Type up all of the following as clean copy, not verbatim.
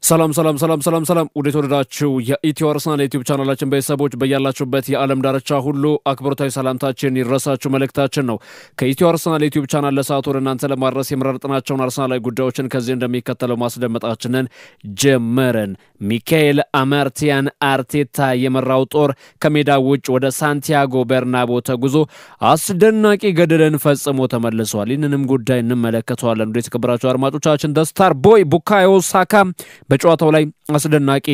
ሰላም ወደ ተወደዳችሁ የኢትዮ አርሰናል ዩቲዩብ ቻናላችን ቤተሰቦች በያላችሁበት የዓለም ዳርቻ ሁሉ አክብሮታዊ ሰላምታችን ይድረሳችሁ መልእክታችን ነው። ከኢትዮ አርሰናል ዩቲዩብ ቻናል ለሰዓቱ ወደ እናንተ ለማድረስ የመረጥናቸውን አርሰናላዊ ጉዳዮችን ከዚህ እንደሚከተለው ማስደመጣችንን ጀመርን። ሚካኤል አማርቲያን አርቴታ የመራው ጦር ከሜዳ ውጭ ወደ ሳንቲያጎ በርናቦ ተጉዞ አስደናቂ ገድልን ፈጽሞ ተመልሷል። ይህንንም ጉዳይ እንመለከተዋለን። ወደ ተከበራችሁ አድማጮቻችን ስታር ቦይ ቡካዮ ሳካ በጨዋታው ላይ አስደናቂ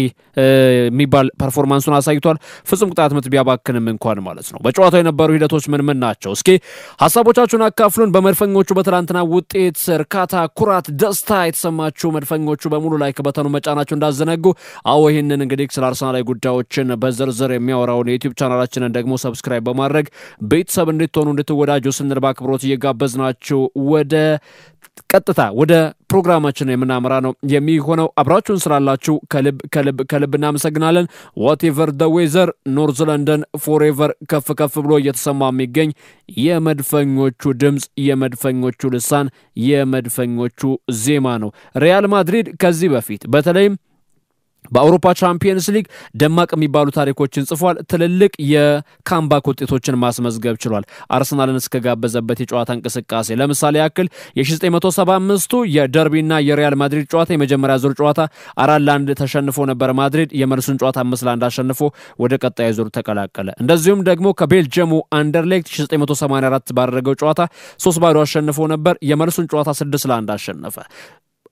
የሚባል ፐርፎርማንሱን አሳይቷል። ፍጹም ቅጣት ምት ቢያባክንም እንኳን ማለት ነው። በጨዋታው የነበሩ ሂደቶች ምን ናቸው? እስኪ ሐሳቦቻችሁን አካፍሉን። በመድፈኞቹ በትላንትና ውጤት እርካታ፣ ኩራት፣ ደስታ የተሰማችሁ መድፈኞቹ በሙሉ ላይክ በተኑ መጫናችሁ እንዳዘነጉ። አዎ ይህንን እንግዲህ ስለ አርሰናላዊ ጉዳዮችን በዝርዝር የሚያወራውን የዩቲዩብ ቻናላችንን ደግሞ ሰብስክራይብ በማድረግ ቤተሰብ እንድትሆኑ እንድትወዳጁ ስንል በአክብሮት እየጋበዝናችሁ ወደ ቀጥታ ወደ ፕሮግራማችን የምናመራ ነው የሚሆነው። አብራችሁን ስላላችሁ ከልብ እናመሰግናለን። ዋትኤቨር ዘ ዌዘር ኖርዝ ለንደን ፎሬቨር ከፍ ብሎ እየተሰማ የሚገኝ የመድፈኞቹ ድምጽ፣ የመድፈኞቹ ልሳን፣ የመድፈኞቹ ዜማ ነው። ሪያል ማድሪድ ከዚህ በፊት በተለይም በአውሮፓ ቻምፒየንስ ሊግ ደማቅ የሚባሉ ታሪኮችን ጽፏል። ትልልቅ የካምባክ ውጤቶችን ማስመዝገብ ችሏል። አርሰናልን እስከጋበዘበት የጨዋታ እንቅስቃሴ ለምሳሌ ያክል የ1975ቱ የደርቢና የሪያል ማድሪድ ጨዋታ የመጀመሪያ ዙር ጨዋታ 4-1 ተሸንፎ ነበር ማድሪድ። የመልሱን ጨዋታ 5-1 አሸንፎ ወደ ቀጣይ ዙር ተቀላቀለ። እንደዚሁም ደግሞ ከቤልጅየሙ አንደርሌክት 1984 ባደረገው ጨዋታ 3-0 አሸንፎ ነበር። የመልሱን ጨዋታ 6-1 አሸነፈ።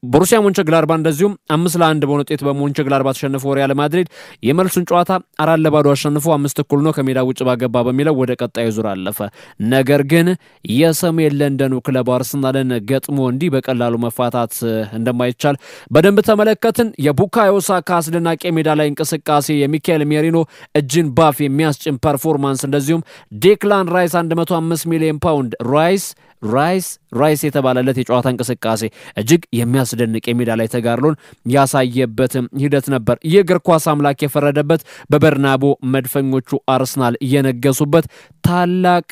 ቦሩሲያ ሞንቸግላድባ እንደዚሁም 5-1 በሆነ ውጤት በሞንቸግላድባ ተሸንፎ ሪያል ማድሪድ የመልሱን ጨዋታ 4-0 አሸንፎ 5-1 ነው ከሜዳ ውጭ ባገባ በሚለው ወደ ቀጣዩ ዙር አለፈ። ነገር ግን የሰሜን ለንደኑ ክለብ አርሰናልን ገጥሞ እንዲህ በቀላሉ መፋታት እንደማይቻል በደንብ ተመለከትን። የቡካዮ ሳካ አስደናቂ ሜዳ ላይ እንቅስቃሴ፣ የሚካኤል ሜሪኖ እጅን ባፍ የሚያስጭን ፐርፎርማንስ፣ እንደዚሁም ዴክላን ራይስ 105 ሚሊዮን ፓውንድ ራይስ የተባለለት የጨዋታ እንቅስቃሴ እጅግ የሚያስደንቅ የሜዳ ላይ ተጋድሎን ያሳየበት ሂደት ነበር። የእግር ኳስ አምላክ የፈረደበት በበርናቦ መድፈኞቹ አርሰናል እየነገሱበት ታላቅ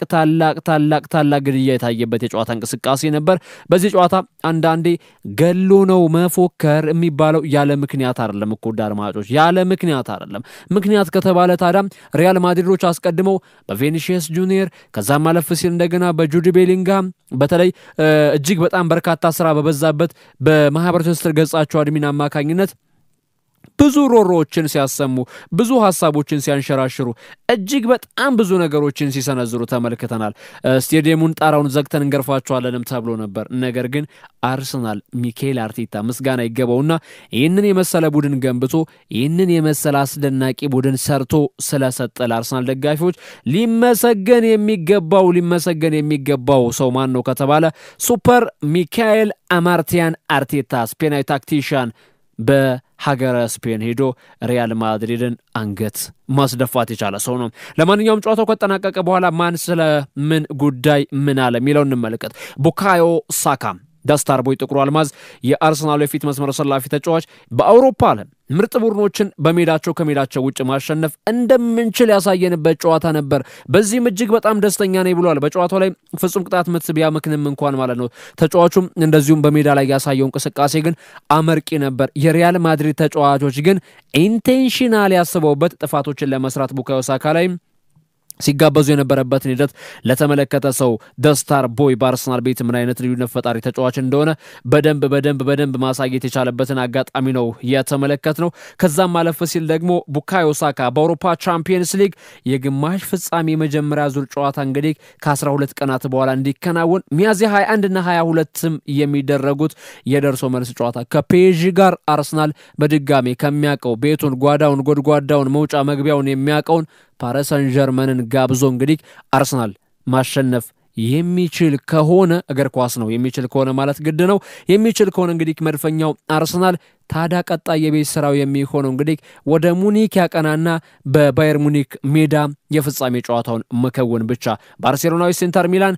ግድያ የታየበት የጨዋታ እንቅስቃሴ ነበር። በዚህ ጨዋታ አንዳንዴ ገሎ ነው መፎከር የሚባለው ያለ ምክንያት አይደለም እኮ አድማጮች፣ ያለ ምክንያት አይደለም። ምክንያት ከተባለ ታዲያ ሪያል ማድሪዶች አስቀድመው በቪኒሲየስ ጁኒየር ከዛም ማለፍ ሲል እንደገና በጁዲ ቤሊንጋም በተለይ እጅግ በጣም በርካታ ስራ በበዛበት በማህበራዊ ትስስር ገጻቸው አድሚን አማካኝነት ብዙ ሮሮዎችን ሲያሰሙ፣ ብዙ ሐሳቦችን ሲያንሸራሽሩ፣ እጅግ በጣም ብዙ ነገሮችን ሲሰነዝሩ ተመልክተናል። ስቴዲየሙን ጣራውን ዘግተን እንገርፋቸዋለንም ተብሎ ነበር። ነገር ግን አርሰናል ሚካኤል አርቴታ ምስጋና ይገባውና ይህንን የመሰለ ቡድን ገንብቶ ይህንን የመሰለ አስደናቂ ቡድን ሰርቶ ስለሰጠ ለአርሰናል ደጋፊዎች ሊመሰገን የሚገባው ሰው ማን ነው ከተባለ ሱፐር ሚካኤል አማርቲያን አርቴታ ስፔናዊ ታክቲሻን በሀገረ ስፔን ሄዶ ሪያል ማድሪድን አንገት ማስደፋት የቻለ ሰው ነው። ለማንኛውም ጨዋታው ከተጠናቀቀ በኋላ ማን ስለ ምን ጉዳይ ምን አለ የሚለው እንመለከት። ቡካዮ ሳካ ዳስታር ቦይ ጥቁሩ አልማዝ የአርሰናል የፊት መስመር ሰላፊ ተጫዋች በአውሮፓ ዓለም ምርጥ ቡድኖችን ከሜዳቸው ውጭ ማሸነፍ እንደምንችል ያሳየንበት ጨዋታ ነበር። በዚህም እጅግ በጣም ደስተኛ ነኝ ብሏል። በጨዋታው ላይ ፍጹም ቅጣት ምት ቢያመክንም እንኳን ማለት ነው። ተጫዋቹም እንደዚሁም በሜዳ ላይ ያሳየው እንቅስቃሴ ግን አመርቂ ነበር። የሪያል ማድሪድ ተጫዋቾች ግን ኢንቴንሽናል ያስበውበት ጥፋቶችን ለመስራት ቡካዮ ሳካ ላይ ሲጋበዙ የነበረበትን ሂደት ለተመለከተ ሰው ደስታር ቦይ በአርሰናል ቤት ምን አይነት ልዩነት ፈጣሪ ተጫዋች እንደሆነ በደንብ ማሳየት የቻለበትን አጋጣሚ ነው የተመለከትነው። ከዛም ማለፍ ሲል ደግሞ ቡካዮ ሳካ በአውሮፓ ቻምፒየንስ ሊግ የግማሽ ፍጻሜ የመጀመሪያ ዙር ጨዋታ እንግዲህ ከ12 ቀናት በኋላ እንዲከናወን ሚያዝያ 21 እና 22 የሚደረጉት የደርሶ መልስ ጨዋታ ከፔዥ ጋር አርሰናል በድጋሚ ከሚያቀው ቤቱን ጓዳውን ጎድጓዳውን መውጫ መግቢያውን የሚያቀውን ፓሪስ ሰን ዠርመንን ጋብዞ እንግዲህ አርሰናል ማሸነፍ የሚችል ከሆነ እግር ኳስ ነው የሚችል ከሆነ ማለት ግድ ነው የሚችል ከሆነ እንግዲህ መድፈኛው አርሰናል ታዳ ቀጣይ የቤት ስራው የሚሆነው እንግዲህ ወደ ሙኒክ ያቀናና በባየር ሙኒክ ሜዳ የፍጻሜ ጨዋታውን መከወን ብቻ። ባርሴሎናዊ ኢንተር ሚላን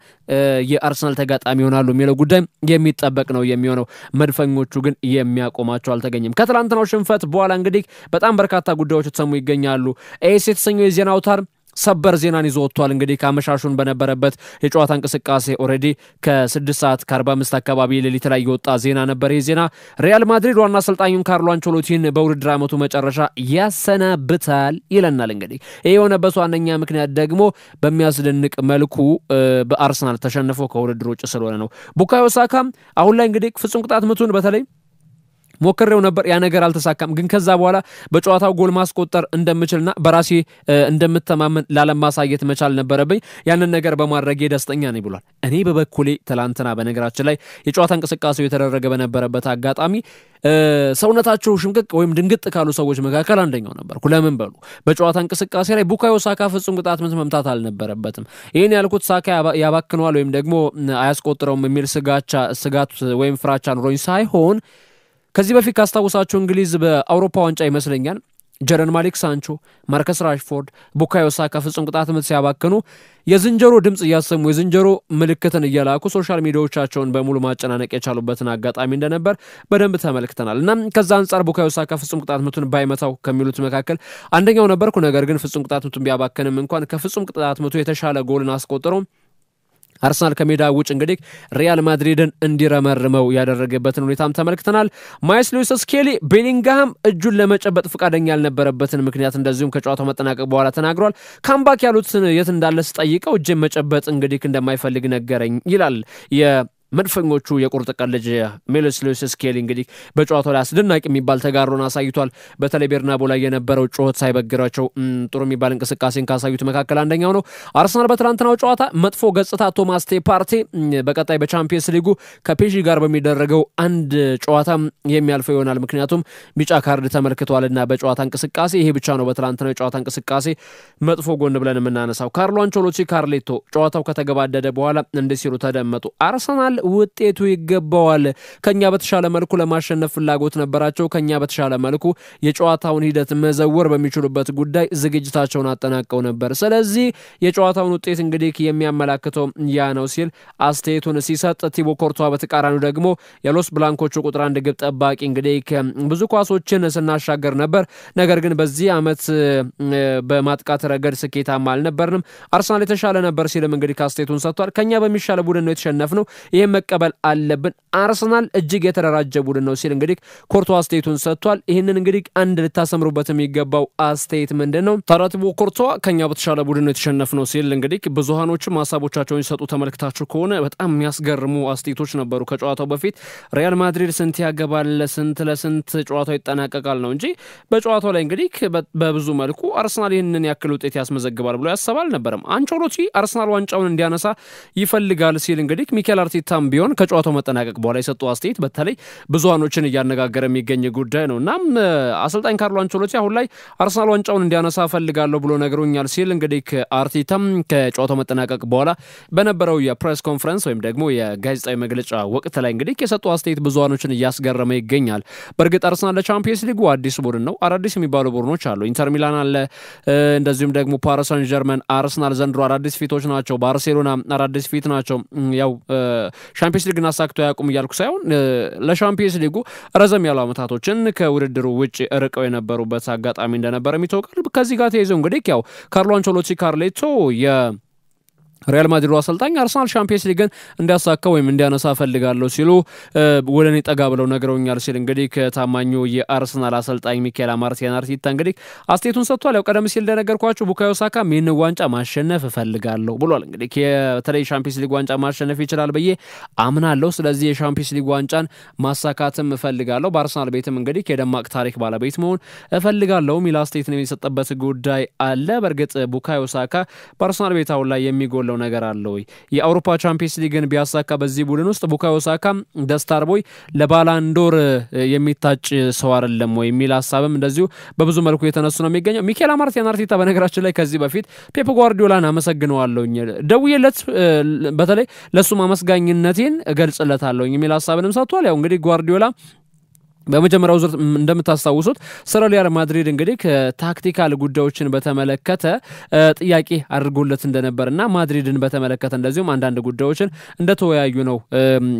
የአርሰናል ተጋጣሚ ይሆናሉ የሚለው ጉዳይ የሚጠበቅ ነው የሚሆነው። መድፈኞቹ ግን የሚያቆማቸው አልተገኘም። ከትላንትናው ሽንፈት በኋላ እንግዲህ በጣም በርካታ ጉዳዮች ተሰሙ ይገኛሉ። ኤስ የተሰኘው የዜና አውታር ሰበር ዜናን ይዞ ወጥቷል እንግዲህ ካመሻሹን በነበረበት የጨዋታ እንቅስቃሴ ኦሬዲ ከ6 ሰዓት ከ45 አካባቢ ሌሊት ላይ የወጣ ዜና ነበር ይህ ዜና ሪያል ማድሪድ ዋና አሰልጣኙን ካርሎ አንቸሎቲን በውድድር ዓመቱ መጨረሻ ያሰናብታል ይለናል እንግዲህ ይሄ የሆነበት ዋነኛ ምክንያት ደግሞ በሚያስደንቅ መልኩ በአርሰናል ተሸንፎ ከውድድር ውጭ ስለሆነ ነው ቡካዮ ሳካ አሁን ላይ እንግዲህ ፍጹም ቅጣት ምቱን በተለይ ሞከረው ነበር ያ ነገር አልተሳካም ግን ከዛ በኋላ በጨዋታው ጎል ማስቆጠር እንደምችልና በራሴ እንደምተማመን ላለማሳየት መቻል ነበረብኝ ያንን ነገር በማድረግ ደስተኛ ነኝ ብሏል እኔ በበኩሌ ትላንትና በነገራችን ላይ የጨዋታ እንቅስቃሴው የተደረገ በነበረበት አጋጣሚ ሰውነታቸው ሽምቅቅ ወይም ድንግጥ ካሉ ሰዎች መካከል አንደኛው ነበርኩ ለምን በሉ በጨዋታ እንቅስቃሴ ላይ ቡካዮ ሳካ ፍጹም ቅጣት ምት መምታት አልነበረበትም ይሄን ያልኩት ሳካ ያባክነዋል ወይም ደግሞ አያስቆጥረውም የሚል ስጋት ወይም ፍራቻ ኖሮኝ ሳይሆን ከዚህ በፊት ካስታውሳችሁ እንግሊዝ በአውሮፓ ዋንጫ ይመስለኛል ጀረን ማሊክ ሳንቾ ማርከስ ራሽፎርድ ቡካዮ ሳካ ፍጹም ቅጣት ምት ሲያባክኑ የዝንጀሮ ድምጽ ያሰሙ የዝንጀሮ ምልክትን እያላኩ ሶሻል ሚዲያዎቻቸውን በሙሉ ማጨናነቅ የቻሉበትን አጋጣሚ እንደነበር በደንብ ተመልክተናል እና ከዛ አንፃር ቡካዮ ሳካ ፍጹም ቅጣት ምቱን ባይመታው ከሚሉት መካከል አንደኛው ነበርኩ ነገር ግን ፍጹም ቅጣት ምቱን ቢያባክንም እንኳን ከፍጹም ቅጣት ምቱ የተሻለ ጎልን አስቆጥሮ አርሰናል ከሜዳ ውጭ እንግዲህ ሪያል ማድሪድን እንዲረመርመው ያደረገበትን ሁኔታም ተመልክተናል ማይልስ ሉዊስ ስኬሊ ቤሊንግሃም እጁን ለመጨበጥ ፍቃደኛ ያልነበረበትን ምክንያት እንደዚሁም ከጨዋታው መጠናቀቅ በኋላ ተናግሯል ካምባክ ያሉትን የት እንዳለ ስጠይቀው እጄን መጨበጥ እንግዲህ እንደማይፈልግ ነገረኝ ይላል መድፈኞቹ የቁርጥ ቀን ልጅ ማይልስ ሉዊስ ስኬሊ እንግዲህ በጨዋታው ላይ አስደናቂ የሚባል ተጋሮን አሳይቷል በተለይ ቤርናቦ ላይ የነበረው ጩኸት ሳይበግራቸው ጥሩ የሚባል እንቅስቃሴን ካሳዩት መካከል አንደኛው ነው አርሰናል በትላንትናው ጨዋታ መጥፎ ገጽታ ቶማስ ቴፓርቴ በቀጣይ በቻምፒየንስ ሊጉ ከፔጂ ጋር በሚደረገው አንድ ጨዋታ የሚያልፈው ይሆናል ምክንያቱም ቢጫ ካርድ ተመልክቷልና በጨዋታ እንቅስቃሴ ይሄ ብቻ ነው በትላንትናው ጨዋታ እንቅስቃሴ መጥፎ ጎን ብለን የምናነሳው ካርሎ አንቸሎቲ ካርሌቶ ጨዋታው ከተገባደደ በኋላ እንደሲሉ ተደመጡ አርሰናል ውጤቱ ይገባዋል ከኛ በተሻለ መልኩ ለማሸነፍ ፍላጎት ነበራቸው ከኛ በተሻለ መልኩ የጨዋታውን ሂደት መዘወር በሚችሉበት ጉዳይ ዝግጅታቸውን አጠናቀው ነበር ስለዚህ የጨዋታውን ውጤት እንግዲህ የሚያመላክተው ያ ነው ሲል አስተያየቱን ሲሰጥ ቲቦ ኮርቷ በተቃራኒው ደግሞ የሎስ ብላንኮቹ ቁጥር 1 ግብ ጠባቂ እንግዲህ ብዙ ኳሶችን ስናሻገር ነበር ነገር ግን በዚህ አመት በማጥቃት ረገድ ስኬታማ አልነበርንም አርሰናል የተሻለ ነበር ሲልም እንግዲህ አስተያየቱን ሰጥቷል ከኛ በሚሻለ ቡድን ነው የተሸነፍነው ይሄ መቀበል አለብን አርሰናል እጅግ የተደራጀ ቡድን ነው ሲል እንግዲህ ኮርቷ አስተያየቱን ሰጥቷል ይሄንን እንግዲህ አንድ ልታሰምሩበት የሚገባው አስተያየት ምንድነው ታራቲቦ ኮርቷ ከኛ በተሻለ ቡድን ነው የተሸነፍነው ሲል እንግዲህ ብዙሃኖቹ ሐሳቦቻቸውን ሲሰጡ ተመልክታችሁ ከሆነ በጣም የሚያስገርሙ አስተያየቶች ነበሩ ከጨዋታው በፊት ሪያል ማድሪድ ስንት ያገባል ለስንት ጨዋታው ይጠናቀቃል ነው እንጂ በጨዋታው ላይ እንግዲህ በብዙ መልኩ አርሰናል ይሄንን ያክል ውጤት ያስመዘግባል ብሎ ያሰባል ነበርም አንቸሎቲ አርሰናል ዋንጫውን እንዲያነሳ ይፈልጋል ሲል እንግዲህ ሚኬል አርቴታም ቢሆን ከጨዋታው መጠናቀቅ በኋላ የሰጠው አስተያየት በተለይ ብዙሃኖችን እያነጋገረ የሚገኝ ጉዳይ ነው እና አሰልጣኝ ካርሎ አንቸሎቲ አሁን ላይ አርሰናል ዋንጫውን እንዲያነሳ ፈልጋለሁ ብሎ ነገሩኛል ሲል እንግዲህ አርቴታም ከጨዋታው መጠናቀቅ በኋላ በነበረው የፕሬስ ኮንፈረንስ ወይም ደግሞ የጋዜጣዊ መግለጫ ወቅት ላይ እንግዲህ የሰጠው አስተያየት ብዙሃኖችን እያስገረመ ይገኛል በእርግጥ አርሰናል ለቻምፒየንስ ሊጉ አዲስ ቡድን ነው አዳዲስ የሚባሉ ቡድኖች አሉ ኢንተር ሚላን አለ እንደዚሁም ደግሞ ፓሪስ ሳን ጀርመን አርሰናል ዘንድሮ አዳዲስ ፊቶች ናቸው ባርሴሎና አዳዲስ ፊት ናቸው ያው ሻምፒየንስ ሊግን አሳክተው ያቁም እያልኩ ሳይሆን ለሻምፒየንስ ሊጉ ረዘም ያሉ አመታቶችን ከውድድሩ ውጭ ርቀው የነበሩበት አጋጣሚ እንደነበር የሚታወቃል ከዚህ ጋር ተይዘው እንግዲህ ያው ካርሎ አንቸሎቲ ካርሌቶ ሪያል ማድሪድ አሰልጣኝ አርሰናል ሻምፒየንስ ሊግን እንዲያሳካው ወይም እንዲያነሳ ፈልጋለሁ ሲሉ ወለኔ ጠጋ ብለው ነገሩኛል ሲል እንግዲህ ከታማኙ የአርሰናል አሰልጣኝ ሚኬል አርቴታ እንግዲህ አስተያየቱን ሰጥቷል ያው ቀደም ሲል እንደነገርኳችሁ ቡካዮ ሳካ ምን ዋንጫ ማሸነፍ ፈልጋለሁ ብሏል እንግዲህ የተለይ ሻምፒየንስ ሊግ ዋንጫ ማሸነፍ ይችላል በየ አምናለሁ ስለዚህ የሻምፒየንስ ሊግ ዋንጫን ማሳካትም ፈልጋለሁ በአርሰናል ቤትም እንግዲህ የደማቅ ታሪክ ባለቤት መሆን ፈልጋለሁ ሚል አስተያየት ነው የሰጠበት ጉዳይ አለ በርግጥ ቡካዮ ሳካ በአርሰናል ቤት አሁን ላይ የሚጎል ነገር አለ ወይ የአውሮፓ ቻምፒየንስ ሊግን ቢያሳካ በዚህ ቡድን ውስጥ ቡካዮ ሳካ ደስታር ቦይ ለባላንዶር የሚታጭ ሰው አይደለም ወይ የሚል ሐሳብም እንደዚሁ በብዙ መልኩ የተነሱ ነው የሚገኘው ሚኬል አርቴታ በነገራችን ላይ ከዚህ በፊት ፔፕ ጓርዲዮላን አመሰግነዋለሁኝ ደውዬለት በተለይ ለሱ ማመስጋኝነቴን እገልጽለታለሁ የሚል ሐሳብንም ሰጥቷል ያው እንግዲህ ጓርዲዮላ በመጀመሪያው ዙር እንደምታስታውሱት ስለ ሪያል ማድሪድ እንግዲህ ታክቲካል ጉዳዮችን በተመለከተ ጥያቄ አድርጎለት እንደነበርና ማድሪድን በተመለከተ እንደዚሁም አንዳንድ ጉዳዮችን እንደተወያዩ ነው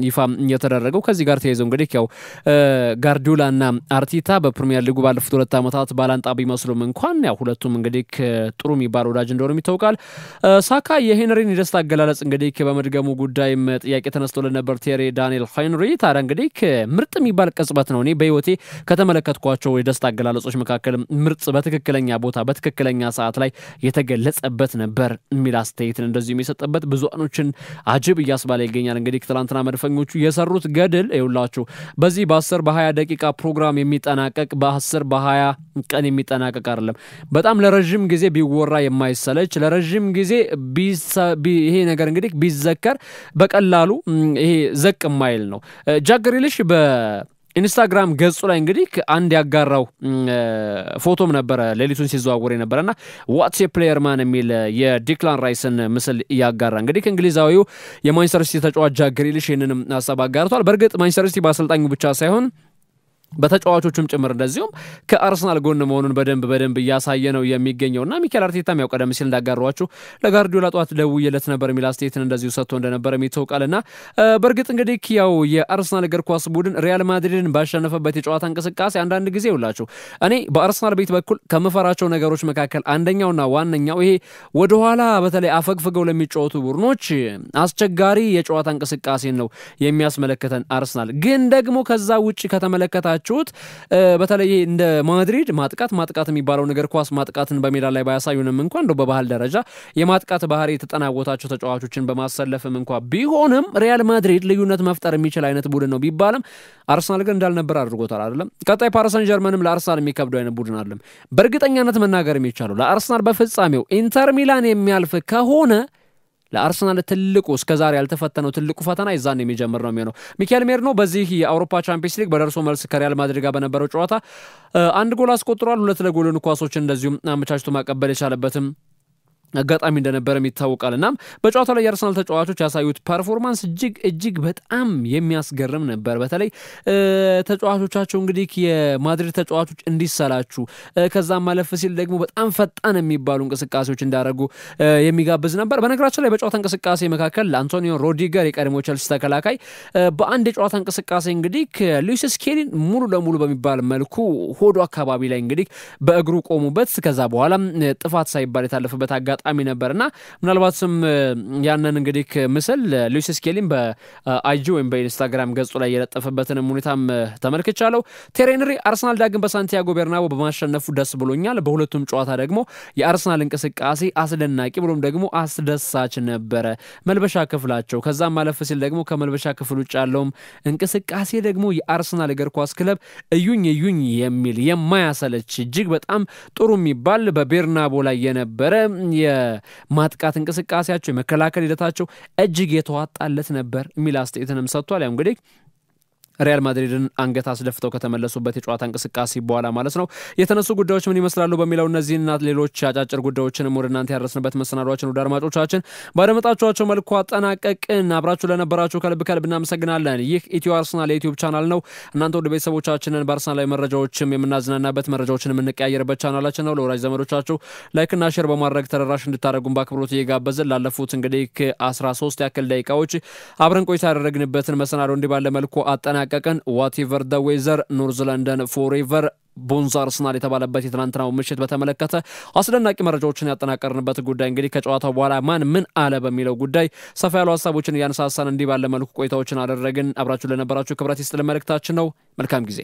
ይፋ የተደረገው። ከዚህ ጋር ተያይዘው እንግዲህ ያው ጋርዲዮላና አርቴታ በፕሪሚየር ሊጉ ባለፉት 2 ዓመታት ባላንጣ ቢመስሉም እንኳን ያው ሁለቱም እንግዲህ ጥሩ የሚባል ወዳጅ እንደሆኑ ይታወቃል። ሳካ የሄንሪን የደስታ አገላለጽ እንግዲህ በመድገሙ ጉዳይም ጥያቄ ተነስቶለት ነበር ቴሪ ዳንኤል ሄንሪ። ታዲያ እንግዲህ ምርጥ የሚባል ቅጽበት ነው በህይወቴ ከተመለከትኳቸው የደስታ አገላለጾች መካከል ምርጥ በትክክለኛ ቦታ በትክክለኛ ሰዓት ላይ የተገለጸበት ነበር የሚል አስተያየትን እንደዚሁ የሚሰጥበት ብዙዎችን አጅብ እያስባለ ይገኛል። እንግዲህ ትላንትና መድፈኞቹ የሰሩት ገድል ይውላችሁ በዚህ በ10 በ20 ደቂቃ ፕሮግራም የሚጠናቀቅ በ10 በ20 ቀን የሚጠናቀቅ አይደለም። በጣም ለረጅም ጊዜ ቢወራ የማይሰለች ለረጅም ጊዜ ይሄ ነገር እንግዲህ ቢዘከር በቀላሉ ይሄ ዘቅ ማይል ነው። ጃክ ግሪሊሽ ኢንስታግራም ገጹ ላይ እንግዲህ አንድ ያጋራው ፎቶም ነበር ሌሊቱን ሲዘዋወር የነበረና ዋትስ ፕሌየር ማን የሚል የዲክላን ራይስን ምስል ያጋራ እንግዲህ እንግሊዛዊው የማንቸስተር ሲቲ ተጫዋች ጃክ ግሪሊሽ ይህንን ሐሳብ አጋርቷል። በእርግጥ ማንቸስተር ሲቲ በአሰልጣኙ ብቻ ሳይሆን በተጫዋቾቹም ጭምር እንደዚሁም ከአርሰናል ጎን መሆኑን በደንብ እያሳየ ነው የሚገኘውና ሚኬል አርቴታም ያው ቀደም ሲል እንዳጋራዋችሁ ለጋርዲዮላ ጧት ደውዬለት ነበር የሚል አስተያየትን እንደዚሁ ሰጥቶ እንደነበር የሚታወቃልና በእርግጥ እንግዲህ ያው የአርሰናል እግር ኳስ ቡድን ሪያል ማድሪድን ባሸነፈበት የጨዋታ እንቅስቃሴ አንዳንድ ጊዜ ይውላችሁ እኔ በአርሰናል ቤት በኩል ከመፈራቸው ነገሮች መካከል አንደኛውና ዋነኛው ይሄ ወደ ኋላ በተለይ አፈግፍገው ለሚጫወቱ ቡድኖች አስቸጋሪ የጨዋታ እንቅስቃሴ ነው የሚያስመለክተን። አርሰናል ግን ደግሞ ከዛ ውጪ ከተመለከታ በተለይ እንደ ማድሪድ ማጥቃት የሚባለው ነገር ኳስ ማጥቃትን በሜዳ ላይ ባያሳዩንም እንኳን እንደው በባህል ደረጃ የማጥቃት ባህሪ የተጠናወታቸው ተጫዋቾችን በማሰለፍም እንኳን ቢሆንም ሪያል ማድሪድ ልዩነት መፍጠር የሚችል አይነት ቡድን ነው ቢባልም አርሰናል ግን እንዳልነበር አድርጎታል አይደለም። ቀጣይ ፓሪስ ሰን ጀርመንም ለአርሰናል የሚከብደው አይነት ቡድን አይደለም። በእርግጠኛነት መናገር የሚቻለው ለአርሰናል በፍጻሜው ኢንተር ሚላን የሚያልፍ ከሆነ ለአርሰናል ትልቁ እስከዛሬ ያልተፈተነው ትልቁ ፈተና ይዛን የሚጀምር ነው የሚሆነው። ሚኬል ሜሪኖ በዚህ የአውሮፓ ቻምፒየንስ ሊግ በደርሶ መልስ ከሪያል ማድሪድ ጋር በነበረው ጨዋታ አንድ ጎል አስቆጥሯል። 2 ለጎልን ኳሶችን እንደዚሁም አመቻችቶ ማቀበል የቻለበትም አጋጣሚ እንደነበረ ይታወቃልና በጨዋታው ላይ የአርሰናል ተጫዋቾች ያሳዩት ፐርፎርማንስ እጅግ በጣም የሚያስገርም ነበር። በተለይ ተጫዋቾቻቸው እንግዲህ የማድሪድ ተጫዋቾች እንዲሰላቹ ከዛም ማለፍ ሲል ደግሞ በጣም ፈጣን የሚባሉ እንቅስቃሴዎች እንዳደረጉ የሚጋብዝ ነበር። በነገራችን ላይ በጨዋታ እንቅስቃሴ መካከል አንቶኒዮ ሮዲገር የቀድሞ ቼልሲ ተከላካይ በአንድ የጨዋታ እንቅስቃሴ እንግዲህ ሉዊስ ስኬሊን ሙሉ ለሙሉ በሚባል መልኩ ሆዶ አካባቢ ላይ እንግዲህ በእግሩ ቆሙበት። ከዛ በኋላ ጥፋት ሳይባል የታለፈበት አጋጣሚ ነበርና ምናልባትም ያንን እንግዲህ ምስል ሉዊስ ስኬሊን በአይጂ ወይም በኢንስታግራም ገጹ ላይ የለጠፈበትን ሁኔታም ተመልክቻለሁ። ቴሪ ሄንሪ አርሰናል ዳግም በሳንቲያጎ ቤርናቦ በማሸነፉ ደስ ብሎኛል። በሁለቱም ጨዋታ ደግሞ የአርሰናል እንቅስቃሴ አስደናቂ ብሎም ደግሞ አስደሳች ነበረ። መልበሻ ክፍላቸው ከዛም ማለፍ ሲል ደግሞ ከመልበሻ ክፍል ውጭ ያለውም እንቅስቃሴ ደግሞ የአርሰናል እግር ኳስ ክለብ እዩኝ የሚል የማያሰለች እጅግ በጣም ጥሩ የሚባል በቤርናቦ ላይ የነበረ የማጥቃት እንቅስቃሴያቸው የመከላከል ሂደታቸው እጅግ የተዋጣለት ነበር የሚል አስተያየትንም ሰጥቷል። ያው እንግዲህ ሪያል ማድሪድን አንገት አስደፍተው ከተመለሱበት የጨዋታ እንቅስቃሴ በኋላ ማለት ነው የተነሱ ጉዳዮች ምን ይመስላሉ በሚለው እነዚህና ሌሎች አጫጭር ጉዳዮችንም ወደ እናንተ ያደረስንበት መሰናዷችን ወደ አድማጮቻችን ባደመጣችኋቸው መልኩ አጠናቀቅን። አብራችሁ ለነበራችሁ ከልብ እናመሰግናለን። ይህ ኢትዮ አርሰናል የዩቲዩብ ቻናል ነው። እናንተ ወደ ቤተሰቦቻችንን በአርሰናል መረጃዎችም የምናዝናናበት መረጃዎችን የምንቀያየርበት ቻናላችን ነው። ለወዳጅ ዘመዶቻችሁ ላይክና ሼር በማድረግ ተደራሽ እንድታደርጉን በአክብሮት እየጋበዝን ላለፉት እንግዲህ 13 ያክል ደቂቃዎች አብረን ቆይታ ያደረግንበትን መሰናዶ እንዲህ ባለ መልኩ አጠናቀቅን። ዋትኤቨር ዘ ዌዘር ኖርዝ ለንደን ፎሬቨር ቦንዝ አርሰናል የተባለበት የትናንትናው ምሽት በተመለከተ አስደናቂ መረጃዎችን ያጠናቀርንበት ጉዳይ እንግዲህ ከጨዋታው በኋላ ማን ምን አለ በሚለው ጉዳይ ሰፋ ያሉ ሀሳቦችን እያነሳሳን እንዲህ ባለ መልኩ ቆይታዎችን አደረግን። አብራችሁ ለነበራችሁ ክብረት ይስጥልን መልእክታችን ነው። መልካም ጊዜ